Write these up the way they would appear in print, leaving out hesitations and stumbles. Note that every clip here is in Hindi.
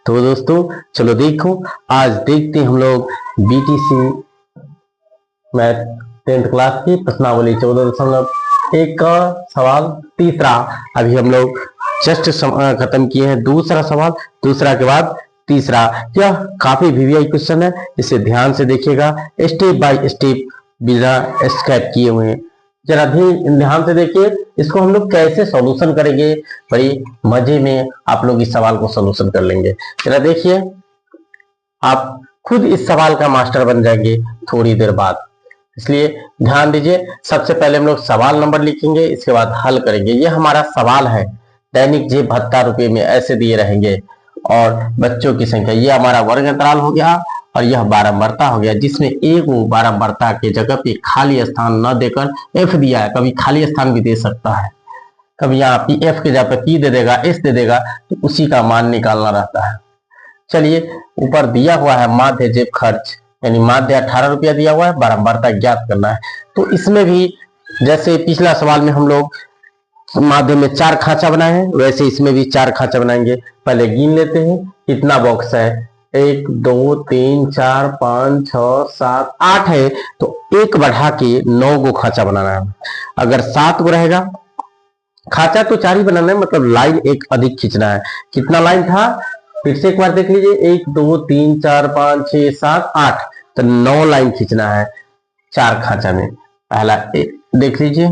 तो दोस्तों चलो देखो, आज देखते हैं हम लोग बीटीसी मैथ 10th क्लास की प्रश्नावली 14.1 का सवाल तीसरा। अभी हम लोग जस्ट खत्म किए हैं दूसरा सवाल, दूसरा के बाद तीसरा। यह काफी वीवीआई क्वेश्चन है, इसे ध्यान से देखिएगा, स्टेप बाय स्टेप बिना स्किप किए हुए हैं। जरा ध्यान से देखिए, इसको हम लोग कैसे सॉल्यूशन करेंगे, बड़ी मजे में आप लोग इस सवाल को सॉल्यूशन कर लेंगे। जरा देखिए, आप खुद इस सवाल का मास्टर बन जाएंगे थोड़ी देर बाद, इसलिए ध्यान दीजिए। सबसे पहले हम लोग सवाल नंबर लिखेंगे, इसके बाद हल करेंगे। ये हमारा सवाल है, दैनिक जेब भत्ता रुपए में ऐसे दिए रहेंगे और बच्चों की संख्या, ये हमारा वर्ग अंतराल हो गया और यह बारंबारता हो गया, जिसमें एक वो बारंबारता के जगह पे खाली स्थान न देकर एफ दिया है। कभी खाली स्थान भी दे सकता है, कभी यहाँ पी एफ के जगह पे पी दे देगा, एस दे देगा, तो उसी का मान निकालना रहता है। चलिए, ऊपर दिया हुआ है माध्य जेब खर्च, यानी माध्य 18 रुपया दिया हुआ है, बारंबारता ज्ञात करना है। तो इसमें भी जैसे पिछला सवाल में हम लोग माध्य में 4 खांचा बनाए हैं, वैसे इसमें भी 4 खांचा बनाएंगे। पहले गिन लेते हैं कितना बॉक्स है, 1 2 3 4 5 6 7 8 है, तो एक बढ़ा के 9 गो खांचा बनाना है। अगर 7 गो रहेगा, खांचा तो 4 ही बनाना है, मतलब लाइन एक अधिक खींचना है। कितना लाइन था, फिर से एक बार देख लीजिए, 1 2 3 4 5 6 7 8, तो 9 लाइन खींचना है 4 खांचा में। पहला देख लीजिए,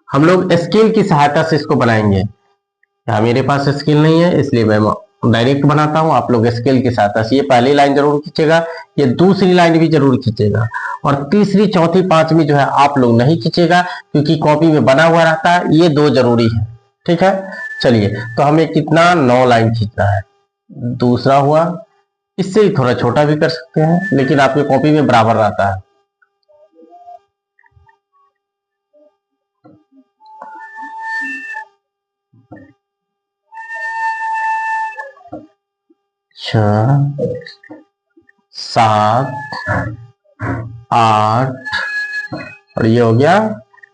हम लोग स्केल की सहायता से इसको बनाएंगे। यहाँ मेरे पास स्केल नहीं है, इसलिए मैं डायरेक्ट बनाता हूँ, आप लोग स्केल की सहायता से। ये पहली लाइन जरूर खींचेगा, ये दूसरी लाइन भी जरूर खींचेगा, और तीसरी चौथी पांचवी जो है आप लोग नहीं खींचेगा, क्योंकि कॉपी में बना हुआ रहता है। ये 2 जरूरी है, ठीक है। चलिए, तो हमें कितना 9 लाइन खींचना है। दूसरा हुआ, इससे ही थोड़ा छोटा भी कर सकते हैं, लेकिन आपकी कॉपी में बराबर रहता है। छह 7 8 और ये हो गया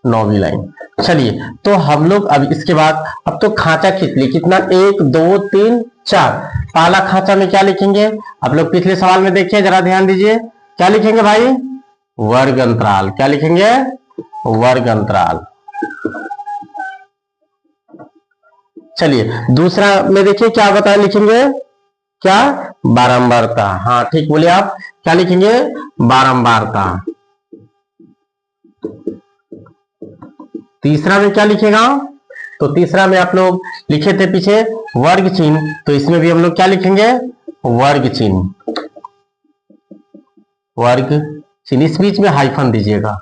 9वीं लाइन। चलिए, तो हम लोग अब इसके बाद अब तो खांचा खींच लिए, कितना 1 2 3 4। पहला खांचा में क्या लिखेंगे, आप लोग पिछले सवाल में देखिए, जरा ध्यान दीजिए, क्या लिखेंगे भाई, वर्ग अंतराल। क्या लिखेंगे, वर्ग अंतराल। चलिए, दूसरा में देखिए क्या बताया, लिखेंगे क्या, बारंबारता। हाँ ठीक बोले आप, क्या लिखेंगे, बारंबारता। तीसरा में क्या लिखेगा, तो तीसरा में आप लोग लिखे थे पीछे वर्ग चिन्ह, तो इसमें भी हम लोग क्या लिखेंगे, वर्ग चिन्ह। वर्ग चिन्ह, इस बीच में हाइफन दीजिएगा,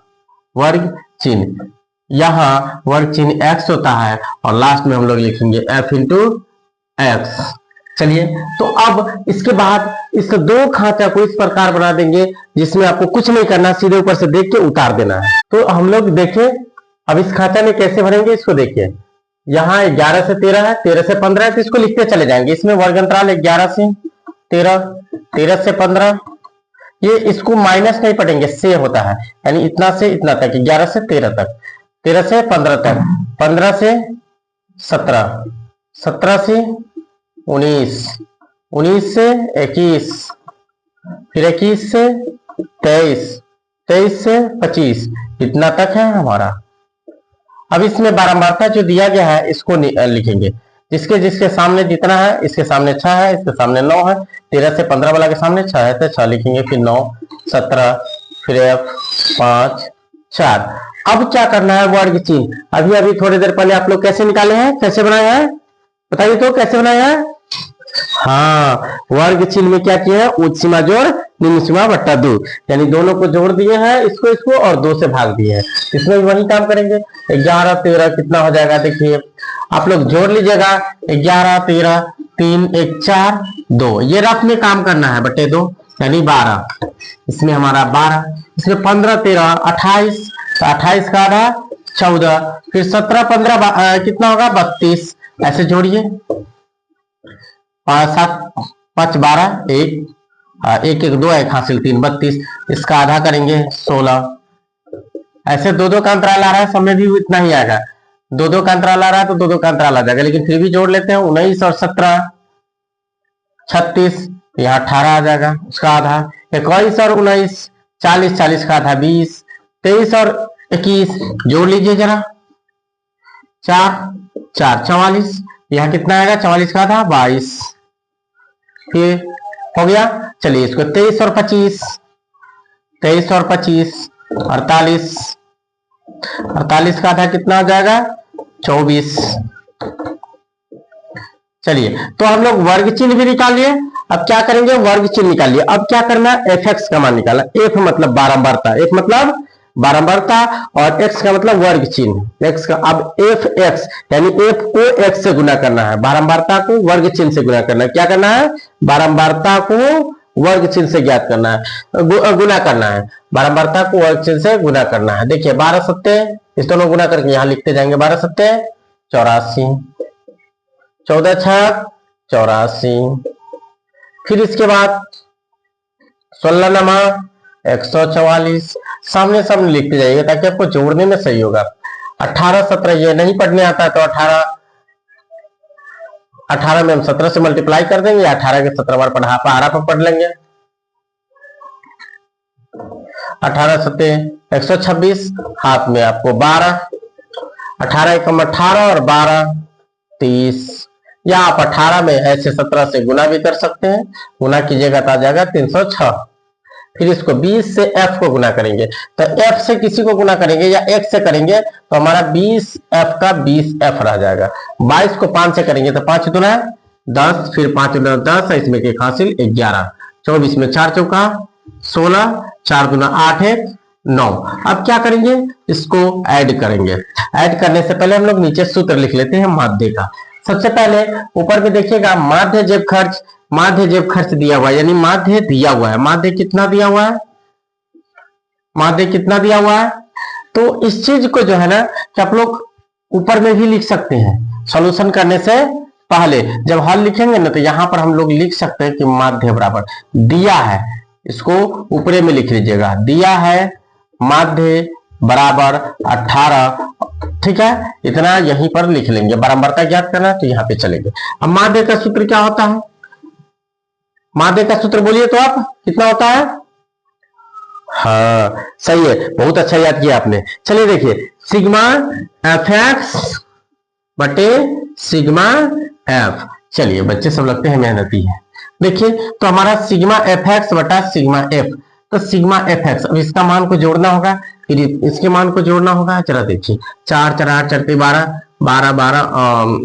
वर्ग चिन्ह। यहां वर्ग चिन्ह x होता है और लास्ट में हम लोग लिखेंगे f इंटू एक्स। चलिए, तो अब इसके बाद इस 2 खांचा को इस प्रकार बना देंगे जिसमें आपको कुछ नहीं करना, सीधे ऊपर से देख के उतार देना है। तो हम लोग देखें अब इस खांचा में कैसे भरेंगे, इसको देखिए। यहाँ 11 से 13 है, 13 से 15 है, तो इसको लिखते चले जाएंगे। इसमें वर्ग अंतराल 11 से 13, 13 से 15, ये इसको माइनस नहीं पढ़ेंगे, से होता है, यानी इतना से इतना तक, 11 से 13 तक, 13 से 15 तक, 15 से 17, 17 से 19, 19 से 21, फिर 21 से 23, 23 से 25, इतना तक है हमारा। अब इसमें बारंबारता जो दिया गया है इसको लिखेंगे, जिसके जिसके सामने जितना है, इसके सामने 6 है, इसके सामने 9 है, 13 से 15 वाला के सामने 6 है, तो 6 लिखेंगे, फिर 9 17, फिर f 5 4। अब क्या करना है, वर्ग चिन्ह। अभी अभी थोड़ी देर पहले आप लोग कैसे निकाले हैं, कैसे बनाए हैं, बताइए तो कैसे बनाया है। हाँ, वर्ग चिन्ह में क्या किया है, उच्च सीमा जोड़ निम्न सीमा बट्टा 2, यानी दोनों को जोड़ दिए हैं, इसको इसको और 2 से भाग दिए हैं। इसमें भी वही काम करेंगे। 11 13 कितना हो जाएगा, देखिए आप लोग जोड़ लीजिएगा, 11 13 3 1 4 2, ये रफ में काम करना है, बट्टे 2 यानी 12। इसमें हमारा 12, इसमें 15 13 28, तो 28 का आधा 14, फिर 17 15 कितना होगा 32, ऐसे जोड़िए। 5 7 5 12 1 1 1 2 1 हासिल 3 32, इसका आधा करेंगे 16। ऐसे 2 2 का अंतराल आ रहा है, समय भी इतना ही आएगा। दो दो का अंतराल आ रहा है तो दो दो का अंतराल आ जाएगा, लेकिन फिर भी जोड़ लेते हैं। 19 और 17 36, यहाँ 18 आ जाएगा उसका आधा। 21 और 19 40, 40 का आधा 20। 23 और 21 जोड़ लीजिए जरा, 4 4 44, यहाँ कितना आएगा 44 का आधा 22। फिर हो गया। चलिए इसको 23 और 25, 23 और 25 48, 48 का आधा कितना हो जाएगा 24। चलिए तो हम लोग वर्ग चिन्ह भी निकाल लिए। अब क्या करेंगे, वर्ग चिन्ह निकालिए। अब क्या करना है, एफ एक्स का मान निकालना। एफ मतलब बारंबारता, एफ मतलब बारंबारता, और एक्स का मतलब वर्ग चिन्ह, एक्स का। अब एफ एक्स यानी एफ को एक्स से गुना करना है, बारंबारता को वर्ग चिन्ह से गुना करना है। क्या करना है, बारंबारता को वर्ग चिन्ह से ज्ञात करना है, गुना करना है। बारंबारता को वर्ग चिन्ह से गुना करना है। देखिए 12 सत्ते, इस दोनों गुना करके यहां लिखते जाएंगे। 12 सत्ते 84, 14 छक 84, फिर इसके बाद 16 नमा 144, सामने सामने लिखते जाइए ताकि आपको जोड़ने में सही होगा। 18 17 ये नहीं पढ़ने आता तो 18 में हम 17 से मल्टीप्लाई कर देंगे, 18 के 17 बार पढ़ा पर पढ़ लेंगे। 18 सत्ते 126, हाथ में आपको 12, 18 एकम 18 और 12 30, या आप 18 में ऐसे 17 से गुना भी कर सकते हैं। गुना कीजिएगा तो आ जाएगा 306। फिर इसको 20 से f को गुना करेंगे, तो f से किसी को गुना करेंगे या x से करेंगे तो हमारा 20f का 20f रह जाएगा। 22 को 5 से करेंगे तो 5 दूना 10, फिर 5 दूना 10, इसमें के हासिल 11। 24 में 4 चौका 16, 4 दूना 8 1 9। अब क्या करेंगे, इसको ऐड करेंगे। ऐड करने से पहले हम लोग नीचे सूत्र लिख लेते हैं माध्य का। सबसे पहले ऊपर में देखिएगा माध्य जेब खर्च, माध्य जेब खर्च दिया हुआ है, यानी माध्य दिया हुआ है। माध्य कितना दिया हुआ है, माध्य कितना दिया हुआ है। तो इस चीज को जो है ना कि आप लोग ऊपर में भी लिख सकते हैं। सॉल्यूशन करने से पहले जब हल लिखेंगे ना तो यहां पर हम लोग लिख सकते हैं कि माध्य बराबर दिया है, इसको ऊपरे में लिख लीजिएगा। दिया है माध्य बराबर 18, ठीक है, इतना यहीं पर लिख लेंगे। बारंबारता ज्ञात करना तो यहाँ पे चलेंगे। अब माध्य का सूत्र क्या होता है, माध्य का सूत्र बोलिए तो आप, कितना होता है। हाँ सही है, बहुत अच्छा याद किया आपने। चलिए देखिए सिग्मा एफ एक्स बटे सिग्मा एफ। चलिए बच्चे सब लगते हैं मेहनती है। देखिए तो हमारा सिग्मा एफ एक्स बटा सिग्मा एफ, तो सिग्मा एफ एक्स, अब इसका मान को जोड़ना होगा, फिर इसके मान को जोड़ना होगा। जरा देखिए 4 4 8 4 12 12 12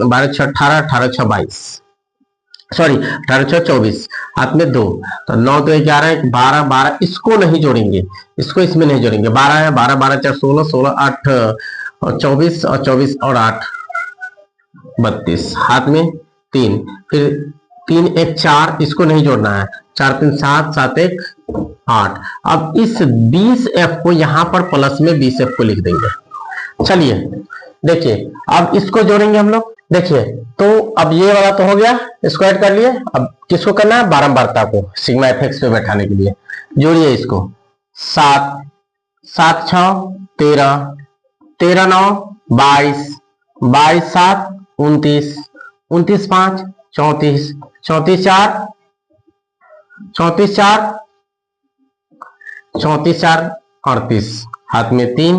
12 6 18 18 6 22, सॉरी 18 6 24, हाथ में 2, तो 9 2 11 12 12, इसको नहीं जोड़ेंगे, इसको इसमें नहीं जोड़ेंगे। 12 है 12 12 4 16 16 8 और 24 और 24 और 8 32, हाथ में 3, फिर 3 1 4, इसको नहीं जोड़ना है। 4 3 7 7 1 8। अब इस 20f को यहां पर प्लस में 20f को लिख देंगे। चलिए देखिए अब इसको जोड़ेंगे हम लोग। देखिए तो अब ये वाला तो हो गया, इसको ऐड कर लिए। अब किसको करना है, बारंबारता को सिग्मा एफ एक्स पे बैठाने के लिए जोड़िए इसको। 7 7 6 13 13 9 22 22 7 29 29 5 34 34 4 34 4 34 4 38, हाथ में 3,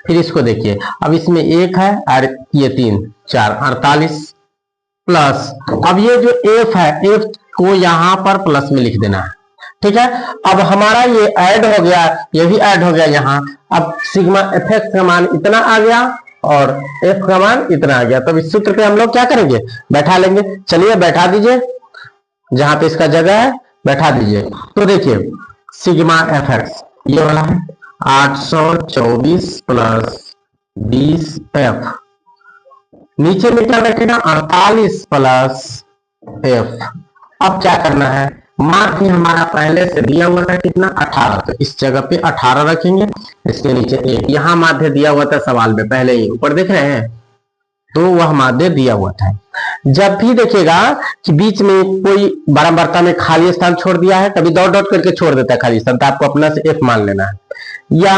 फिर इसको देखिए अब इसमें 1 है और ये 3 4 48 प्लस, अब ये जो एफ है एफ को यहां पर प्लस में लिख देना है, ठीक है। अब हमारा ये ऐड हो गया, ये भी ऐड हो गया यहाँ। अब सिग्मा एफ एक्स का मान इतना आ गया और एफ का मान इतना आ गया, तब इस सूत्र पे हम लोग क्या करेंगे, बैठा लेंगे। चलिए बैठा दीजिए, जहां पे इसका जगह है बैठा दीजिए। तो देखिए सिग्मा एफ एक्स ये वाला है 824 प्लस 20f, नीचे में क्या रखेगा 48 प्लस f। अब क्या करना है, माध्य हमारा पहले से दिया हुआ था कितना 18, तो इस जगह पे 18 रखेंगे, इसके नीचे 1। यहां माध्य दिया हुआ था सवाल में पहले ही, ऊपर देख रहे हैं, तो वह माध्य दिया हुआ था। जब भी देखिएगा कि बीच में कोई बारंबारता में खाली स्थान छोड़ दिया है, कभी डॉट डॉट करके छोड़ देता है खाली स्थान, तो आपको अपना से f मान लेना है, या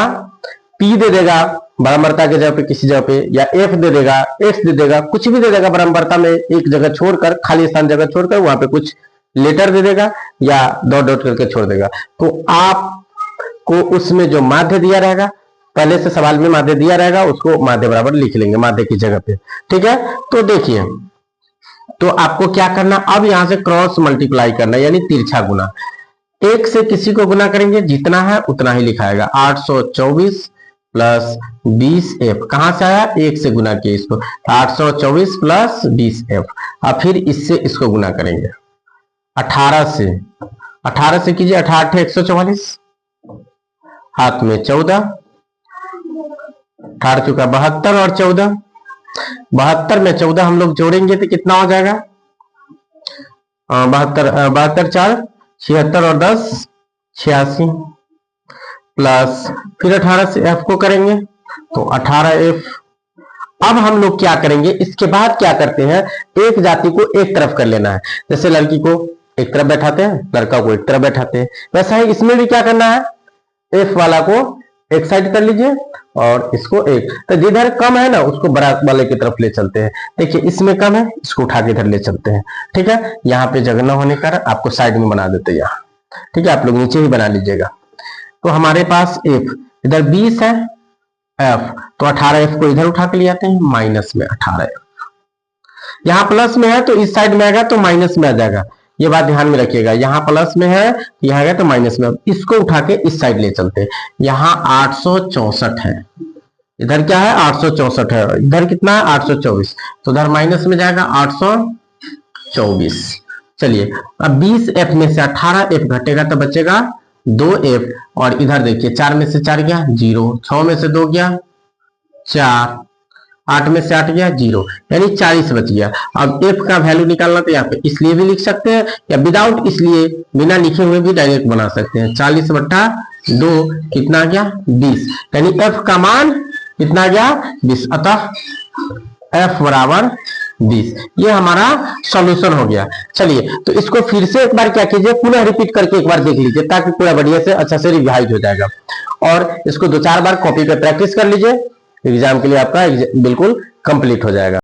p दे देगा बराबरता के जगह पे किसी जगह पे या एफ दे देगा, एक्स दे देगा, कुछ भी दे देगा बराबरता में, एक जगह छोड़कर, खाली स्थान जगह छोड़कर वहां पे कुछ लेटर दे देगा या डॉट डॉट करके छोड़ देगा। तो आपको उसमें जो माध्य दिया रहेगा, पहले से सवाल में माध्य दिया रहेगा, उसको माध्य बराबर लिख लेंगे माध्य की जगह पे। ठीक है, तो देखिए, तो आपको क्या करना, अब यहां से क्रॉस मल्टीप्लाई करना, यानी तिरछा गुना। एक से किसी को गुना करेंगे, जितना है उतना ही लिखाएगा। 824 प्लस 20f कहां से आया, एक से गुना किया इसको, 824 प्लस 20f। अब फिर इससे इसको गुना करेंगे 18 से, 18 से कीजिए, 18 144, हाथ में 14, 18 चुका 72 और 14, 72 में 14 हम लोग जोड़ेंगे तो कितना हो जाएगा, 72 4 76 और 10 86, प्लस फिर 18 से f को करेंगे तो 18f। अब हम लोग क्या करेंगे, इसके बाद क्या करते हैं, एक जाति को एक तरफ कर लेना है। जैसे लड़की को एक तरफ बैठाते हैं, लड़का को एक तरफ बैठाते हैं, वैसा ही इसमें भी क्या करना है, f वाला को एक साइड कर लीजिए और इसको एक, तो जिधर कम है ना उसको बड़ा वाले की तरफ ले चलते हैं। देखिए इसमें कम है, इसको उठा के इधर ले चलते हैं। ठीक है, यहाँ पे जगह न होने कारण आपको साइड में बना देते हैं यहाँ। ठीक है, आप लोग नीचे ही बना लीजिएगा। तो हमारे पास f इधर 20 है, f तो 18f को इधर उठा के ले आते हैं, माइनस में 18f, यहाँ प्लस में है तो इस साइड में आएगा तो माइनस में आ जाएगा, ये बात ध्यान में रखिएगा। यहाँ प्लस में है, यहाँ गया तो माइनस में, इसको उठा के इस साइड ले चलते हैं। यहाँ 864 है, इधर क्या है 864 है, इधर कितना है 824, तो उधर माइनस में जाएगा 824। चलिए अब 20f में से 18f घटेगा तो बचेगा 2f, और इधर देखिए 4 में से 4 गया 0, 6 में से 2 गया 4, 8 में से 8 गया 0, यानी 40 बच गया। अब f का वैल्यू निकालना तो यहाँ पे इसलिए भी लिख सकते हैं या विदाउट इसलिए बिना लिखे हुए भी डायरेक्ट बना सकते हैं। 40/2 कितना गया 20, यानी f का मान कितना गया 20, अतः f बराबर 20। ये हमारा सॉल्यूशन हो गया। चलिए तो इसको फिर से एक बार क्या कीजिए, पुनः रिपीट करके एक बार देख लीजिए, ताकि पूरा बढ़िया से अच्छा से रिवाइज हो जाएगा। और इसको 2-4 बार कॉपी पे प्रैक्टिस कर लीजिए, एग्जाम के लिए आपका बिल्कुल कंप्लीट हो जाएगा।